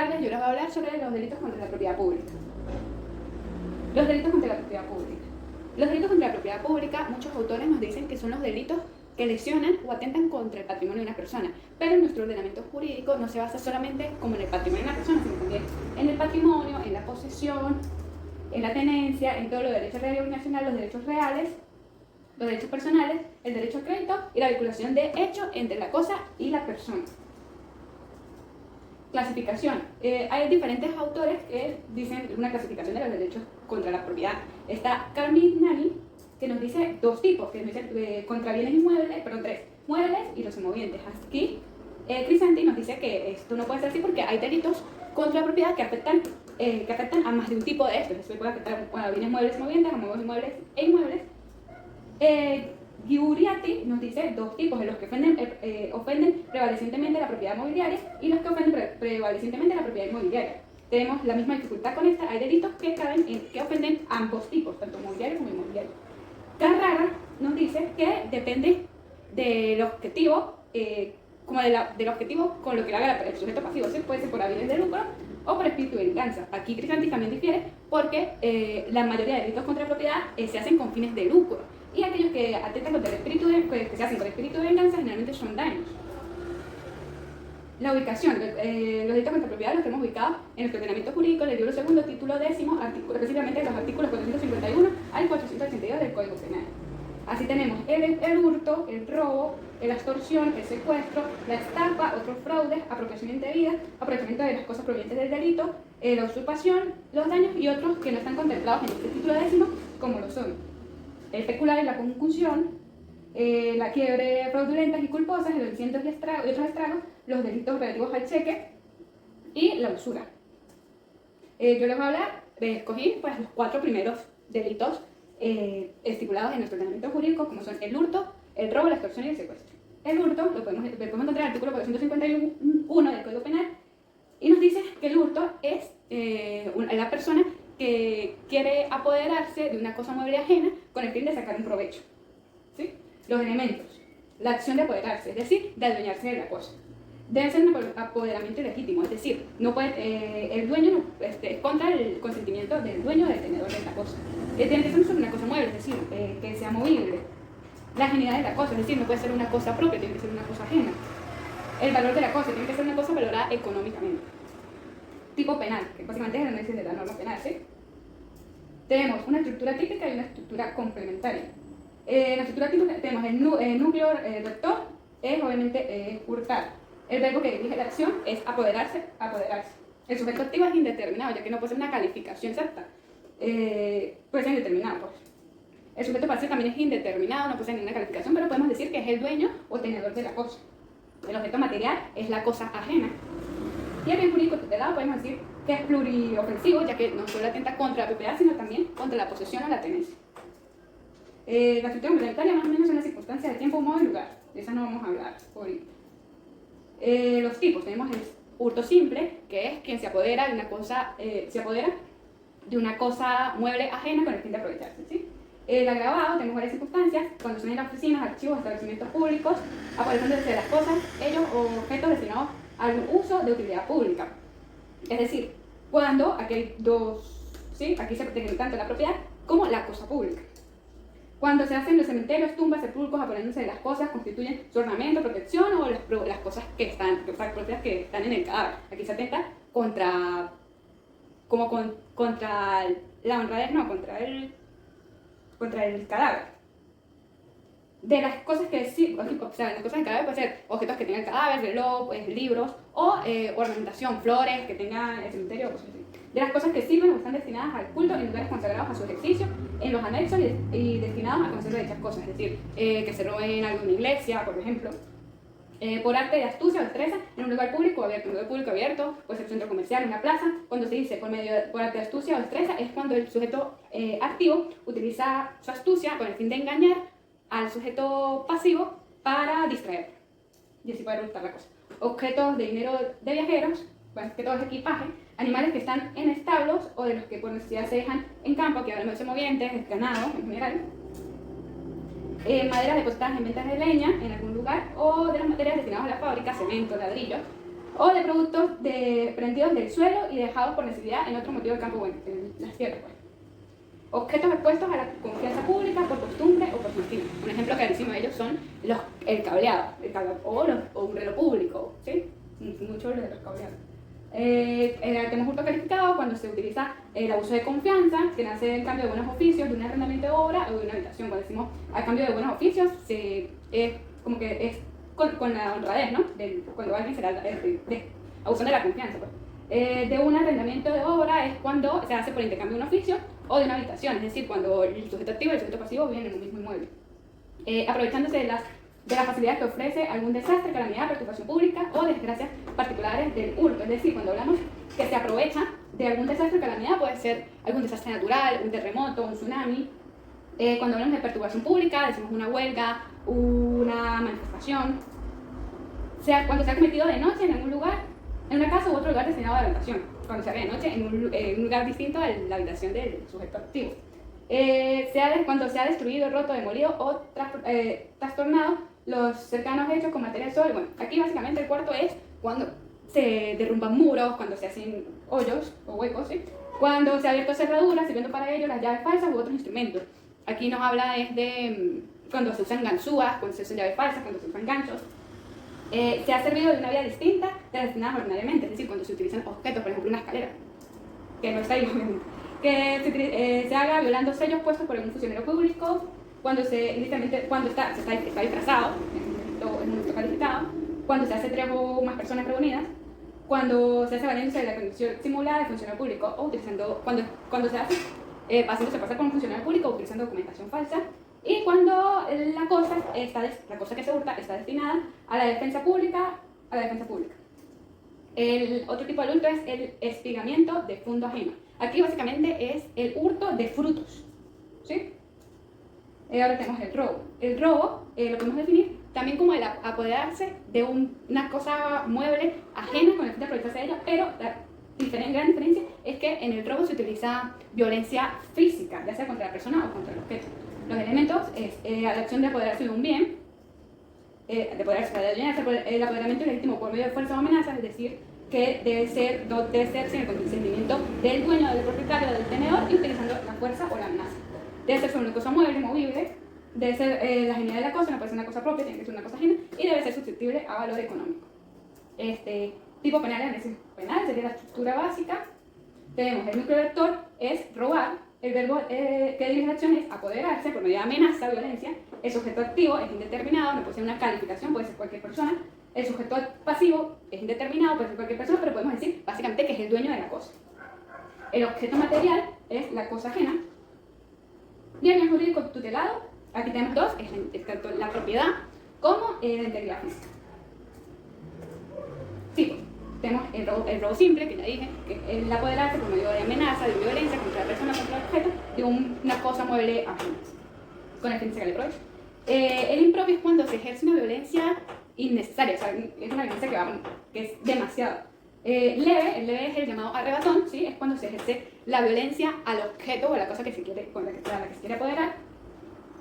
tarde yo les voy a hablar sobre los delitos contra la propiedad pública. Los delitos contra la propiedad pública. Los delitos contra la propiedad pública, muchos autores nos dicen que son los delitos que lesionan o atentan contra el patrimonio de una persona, pero nuestro ordenamiento jurídico no se basa solamente como en el patrimonio de una persona, sino también en el patrimonio, en la posesión, en la tenencia, en todos los derechos reales y obligacionales, los derechos reales, los derechos personales, el derecho al crédito y la vinculación de hecho entre la cosa y la persona. Clasificación. Hay diferentes autores que dicen una clasificación de los derechos contra la propiedad. Está Carmignani, que nos dice dos tipos, que nos dice contra bienes inmuebles, perdón, tres, muebles y los inmovientes. Aquí Crisanti nos dice que esto no puede ser así porque hay delitos contra la propiedad que afectan a más de un tipo de estos. Eso puede afectar a bienes muebles inmovientes, a muebles inmuebles e inmuebles. Giuriati nos dice dos tipos, de los que ofenden prevalecientemente la propiedad mobiliaria y los que ofenden prevalecientemente la propiedad inmobiliaria. Tenemos la misma dificultad con esta, hay delitos que ofenden ambos tipos, tanto mobiliario como inmobiliario. Carrara nos dice que depende del objetivo, del objetivo con lo que haga el sujeto pasivo, ¿sí? Puede ser por avisos de lucro o por espíritu de venganza. Aquí Crisanti también difiere porque la mayoría de delitos contra la propiedad se hacen con fines de lucro. Y aquellos que atentan contra el espíritu que se hacen con el espíritu de venganza generalmente son daños. La ubicación. Los delitos contra la propiedad los tenemos ubicados en el ordenamiento jurídico, en el libro segundo, título 10º, específicamente los artículos 451 al 482 del Código Penal. Así tenemos el hurto, el robo, la extorsión, el secuestro, la estafa, otros fraudes, apropiación indebida, aprovechamiento de las cosas provenientes del delito, la usurpación, los daños y otros que no están contemplados en este título 10º, como lo son el pecular y la concusión, la quiebre fraudulentas y culposas, el homicidio y otros estragos, los delitos relativos al cheque y la usura. Yo les voy a hablar, escogí pues, los 4 primeros delitos estipulados en nuestro ordenamiento jurídico, como son el hurto, el robo, la extorsión y el secuestro. El hurto lo podemos encontrar en el artículo 451 del Código Penal y nos dice que el hurto es la persona que quiere apoderarse de una cosa mueble ajena con el fin de sacar un provecho. ¿Sí? Los elementos. La acción de apoderarse, es decir, de adueñarse de la cosa. Debe ser un apoderamiento ilegítimo, es decir, no puede, el dueño es contra el consentimiento del dueño del tenedor de la cosa. Tiene que ser sobre una cosa mueble, es decir, que sea movible. La ajenidad de la cosa, es decir, no puede ser una cosa propia, tiene que ser una cosa ajena. El valor de la cosa, tiene que ser una cosa valorada económicamente. Tipo penal, que básicamente es el análisis de la norma penal, ¿sí? Tenemos una estructura típica y una estructura complementaria. En la estructura típica tenemos el núcleo rector, es obviamente hurtar. El verbo que dirige la acción es apoderarse, apoderarse. El sujeto activo es indeterminado, ya que no puede ser una calificación exacta. Puede ser indeterminado, pues. El sujeto pasivo también es indeterminado, no puede ser ninguna calificación, pero podemos decir que es el dueño o tenedor de la cosa. El objeto material es la cosa ajena. Y el bien jurídico tutelado podemos decir que es pluriofensivo, ya que no solo atenta contra la propiedad, sino también contra la posesión o la tenencia. La estructura complementaria más o menos son las circunstancias de tiempo, modo y lugar. De esa no vamos a hablar ahorita. Los tipos, tenemos el hurto simple, que es quien se apodera de una cosa mueble ajena con el fin de aprovecharse, ¿sí? El agravado, tenemos varias circunstancias, cuando son en oficinas, archivos, establecimientos públicos, aprovechándose de las cosas, ellos o objetos destinados a algún uso de utilidad pública. Es decir, cuando aquí hay dos, ¿sí? Aquí se protege tanto la propiedad como la cosa pública. Cuando se hacen los cementerios, tumbas, sepulcros, aprovechándose de las cosas, constituyen su ornamento, protección o las cosas que están en el cadáver. Aquí se atenta contra la honradez, no, contra el cadáver. De las cosas que sí, o sea, las cosas del cadáver pueden ser objetos que tenga el cadáver, reloj, pues, libros, o ornamentación, flores que tenga el cementerio, cosas así. De las cosas que sirven o están destinadas al culto en lugares consagrados a su ejercicio, en los anexos y destinados a conservar dichas cosas, es decir, que se roben algo en una iglesia, por ejemplo. Por arte de astucia o destreza, en un lugar público abierto. Un lugar público abierto puede ser un centro comercial, una plaza. Cuando se dice por arte de astucia o destreza, es cuando el sujeto activo utiliza su astucia con el fin de engañar al sujeto pasivo para distraerlo y así poder hurtar la cosa. Objetos de dinero de viajeros, bueno, que todo es equipaje, animales que están en establos o de los que por necesidad se dejan en campo, que además se movientes, ganado en general. Maderas depositadas en ventas de leña en algún lugar o de las materias destinadas a la fábrica, cemento, ladrillos, o de productos prendidos del suelo y dejados por necesidad en otro motivo del campo, bueno, en las tierras. Pues. Objetos expuestos a la confianza pública por costumbre o por motivo. Un ejemplo clarísimo de ellos son el cableado o un reloj público, ¿sí? Mucho de los cableados. Tenemos hurto calificado cuando se utiliza el abuso de confianza, que nace en cambio de buenos oficios, de un arrendamiento de obra o de una habitación. Cuando decimos a cambio de buenos oficios, es como que es con la honradez, ¿no? Cuando alguien se abusando de la confianza. Pues. De un arrendamiento de obra es cuando se hace por intercambio de un oficio o de una habitación, es decir, cuando el sujeto activo y el sujeto pasivo viven en un mismo inmueble. Aprovechándose de las facilidades que ofrece algún desastre, calamidad, perturbación pública o desgracias particulares del hurto. Es decir, cuando hablamos que se aprovecha de algún desastre, calamidad, puede ser algún desastre natural, un terremoto, un tsunami. Cuando hablamos de perturbación pública, decimos una huelga, una manifestación. Cuando se ha cometido de noche en algún lugar, en una casa u otro lugar destinado a la habitación. Cuando se haga de noche en un lugar distinto a la habitación del sujeto activo. Cuando se ha destruido, roto, demolido o trastornado los cercanos hechos con material sólido. Bueno, aquí básicamente el cuarto es cuando se derrumban muros, cuando se hacen hoyos o huecos, ¿sí? Cuando se ha abierto cerraduras, sirviendo para ello las llaves falsas u otros instrumentos. Aquí nos habla de cuando se usan ganzúas, cuando se usan llaves falsas, cuando se usan ganchos. Se ha servido de una vía distinta de las destinadas ordinariamente, es decir, cuando se utilizan objetos, por ejemplo una escalera, que no está ahí obviamente, que se haga violando sellos puestos por algún funcionario público, cuando está disfrazado, en un delito calificado, cuando se hace 3 o más personas reunidas, cuando se hace valiéndose de la condición simulada de funcionario público o cuando se hace haciéndose pasar por un funcionario público o utilizando documentación falsa, y cuando la cosa que se hurta está destinada a la defensa pública. El otro tipo de hurto es el espigamiento de fondo ajeno. Aquí básicamente es el hurto de frutos, ¿sí? Ahora tenemos el robo. El robo lo podemos definir también como el apoderarse de una cosa mueble ajena con el fin de aprovecharse de ella, pero la gran diferencia es que en el robo se utiliza violencia física, ya sea contra la persona o contra el objeto. Los elementos es la acción de apoderarse de un bien, el apoderamiento legítimo por medio de fuerza o amenaza, es decir, que debe ser sin el consentimiento del dueño, del propietario, del tenedor, y utilizando la fuerza o la amenaza. Debe ser sobre una cosa mueble, movible, debe ser la genialidad de la cosa, no puede ser una cosa propia, tiene que ser una cosa ajena, y debe ser susceptible a valor económico. Tipo penal, análisis penal, sería la estructura básica. Tenemos el núcleo vector, es robar. El verbo que dirige la acción es apoderarse por medio de amenaza, violencia. El sujeto activo es indeterminado, no puede ser una calificación, puede ser cualquier persona. El sujeto pasivo es indeterminado, puede ser cualquier persona, pero podemos decir básicamente que es el dueño de la cosa. El objeto material es la cosa ajena. Bien, el jurídico tutelado, aquí tenemos dos, es tanto la propiedad como la integridad física. Sí, tenemos el robo simple, que ya dije, que es el apoderarse por medio de amenaza, de violencia contra la persona, contra el objeto, de una cosa mueble ajena, con el fin de sacarle provecho. El impropio es cuando se ejerce una violencia innecesaria, o sea, es una violencia que es demasiado. El leve es el llamado arrebatón, ¿sí? Es cuando se ejerce la violencia al objeto o a la cosa que se quiere, a la que se quiere apoderar.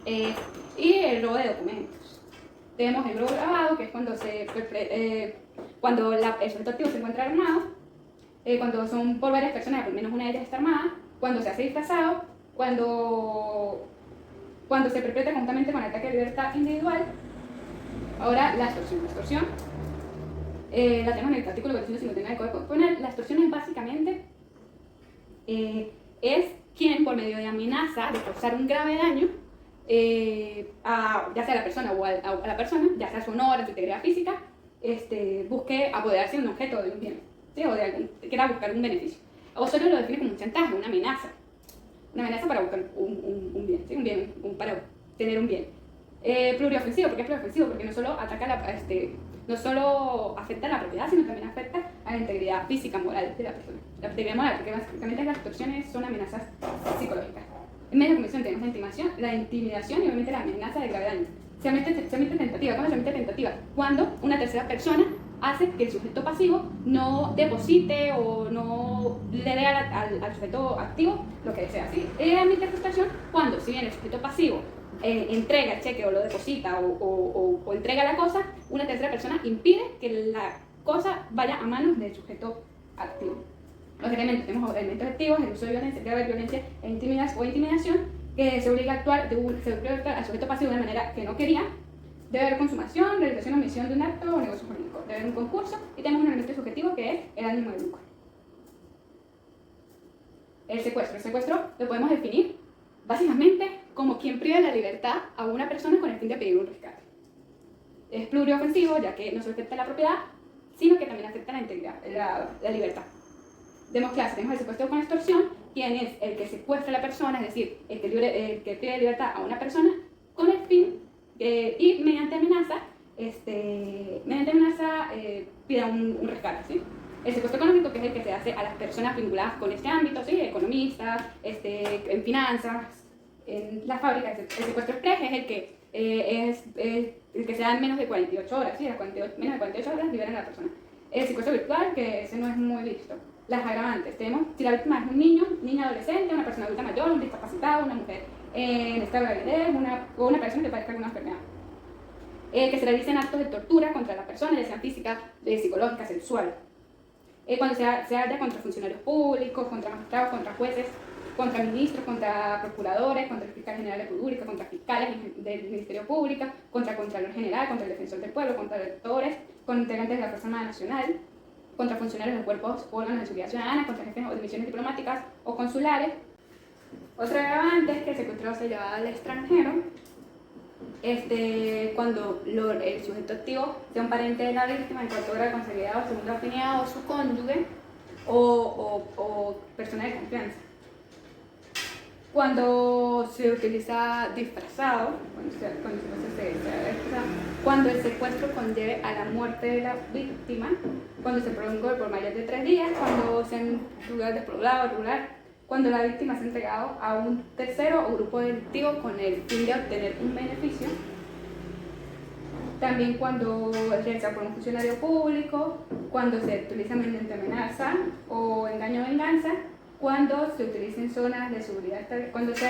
Y el robo de documentos. Tenemos el robo grabado, que es cuando el sujeto activo se encuentra armado, cuando son por varias personas, por menos una de ellas está armada, cuando se hace disfrazado, cuando se perpetra conjuntamente con el ataque de libertad individual. Ahora, la extorsión. La extorsión la tenemos en el artículo 459 del Código Penal. La extorsión es básicamente es quien, por medio de amenaza de causar un grave daño, ya sea a la persona o a la persona, ya sea a su honor, a su integridad física, busque apoderarse de un objeto o de un bien, ¿sí? O de alguien, quiera buscar un beneficio. Osorio lo define como un chantaje, una amenaza para buscar un bien, ¿sí? Para tener un bien. Pluriofensivo, ¿por qué es pluriofensivo? Porque no solo no solo afecta a la propiedad, sino también afecta a la integridad física, moral de la persona. La integridad moral, porque básicamente las extorsiones son amenazas psicológicas. En medio de comisión tenemos la intimidación y obviamente la amenaza de grave daño. Se omite tentativa. ¿Cómo se omite tentativa? Cuando una tercera persona hace que el sujeto pasivo no deposite o no le dé al sujeto activo lo que desea, ¿sí? Omite frustración cuando, si bien el sujeto pasivo entrega el cheque o lo deposita o entrega la cosa, una tercera persona impide que cosa vaya a manos del sujeto activo. Los elementos, tenemos elementos activos, el uso de violencia, debe haber violencia e intimidación, que se obliga a actuar, al sujeto pasivo de una manera que no quería. Debe haber consumación, realización o omisión de un acto o negocio jurídico. Debe haber un concurso y tenemos un elemento subjetivo que es el ánimo de lucro. El secuestro lo podemos definir básicamente como quien priva la libertad a una persona con el fin de pedir un rescate. Es pluriofensivo, ya que no solo afecta la propiedad, sino que también afecta la integridad, la libertad. Demos clase, tenemos el secuestro con extorsión, quien es el que secuestra a la persona, es decir, el que priva de libertad a una persona con el fin y mediante amenaza pida un rescate, ¿sí? El secuestro económico, que es el que se hace a las personas vinculadas con este ámbito, ¿sí? Economistas, en finanzas, en las fábricas. El secuestro express es el que el que se da en menos de 48 horas, ¿sí? Menos de 48 horas liberan a la persona. El secuestro virtual, que ese no es muy visto. Las agravantes, tenemos si la víctima es un niño, niña adolescente, una persona adulta mayor, un discapacitado, una mujer en estado de gravidez o una persona que padezca alguna enfermedad. Que se realicen actos de tortura contra la persona, ya sean física, psicológica, sexual. Cuando se haya contra funcionarios públicos, contra magistrados, contra jueces, contra ministros, contra procuradores, contra el fiscal general de la República, contra fiscales del Ministerio Público, contra el Contralor General, contra el Defensor del Pueblo, contra electores, contra integrantes de la Fuerza Armada Nacional, contra funcionarios de cuerpos o órganos de seguridad ciudadana, contra jefes de misiones diplomáticas o consulares. Otro agravante es que el secuestro se lleva al extranjero cuando el sujeto activo sea un pariente de la víctima en cuarto grado de consanguinidad o segunda afinidad o su cónyuge o persona de confianza. Cuando se utiliza disfrazado, cuando el secuestro conlleve a la muerte de la víctima, cuando se prolongue por mayor de 3 días, cuando sea en lugar despoblado, rural, cuando la víctima se ha entregado a un tercero o grupo delictivo con el fin de obtener un beneficio. También cuando es realizado por un funcionario público, cuando se utiliza mediante amenaza o engaño o venganza, cuando se utilicen zonas de seguridad, cuando se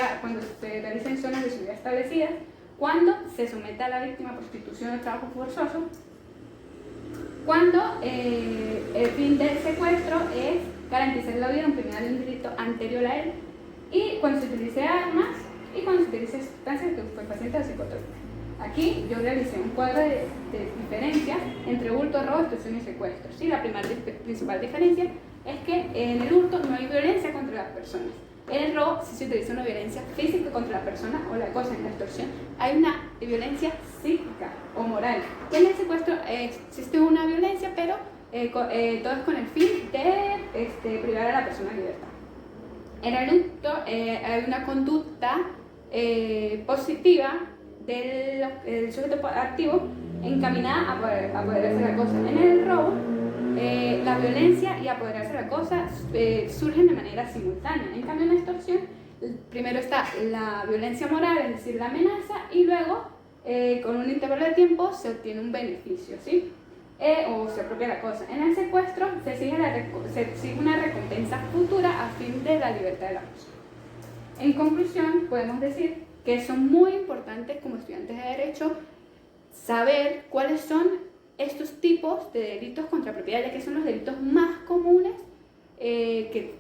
realicen zonas de seguridad establecidas, cuando se someta a la víctima a prostitución o trabajo forzoso, cuando el fin del secuestro es garantizar la vida de un criminal de un delito anterior a él, y cuando se utilice armas y cuando se utilice sustancias estupefacientes o psicotrópicas. Aquí yo realicé un cuadro de diferencia entre hurto, robo, extorsión y secuestro. ¿Sí? La principal diferencia es que en el hurto no hay violencia contra las personas. En el robo sí se utiliza una violencia física contra la persona o la cosa. En la extorsión hay una violencia psíquica o moral. En el secuestro existe una violencia, pero todo es con el fin de privar a la persona de libertad. En el hurto hay una conducta positiva del sujeto activo encaminada a apoderarse de la cosa. En el robo, la violencia y apoderarse de la cosa surgen de manera simultánea. En cambio, en la extorsión, primero está la violencia moral, es decir, la amenaza, y luego, con un intervalo de tiempo, se obtiene un beneficio, ¿sí? O se apropia la cosa. En el secuestro se exige una recompensa futura a fin de la libertad de la persona. En conclusión, podemos decir que son muy importantes como estudiantes de Derecho saber cuáles son estos tipos de delitos contra propiedad, ya que son los delitos más comunes que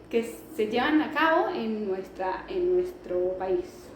se llevan a cabo en nuestro país.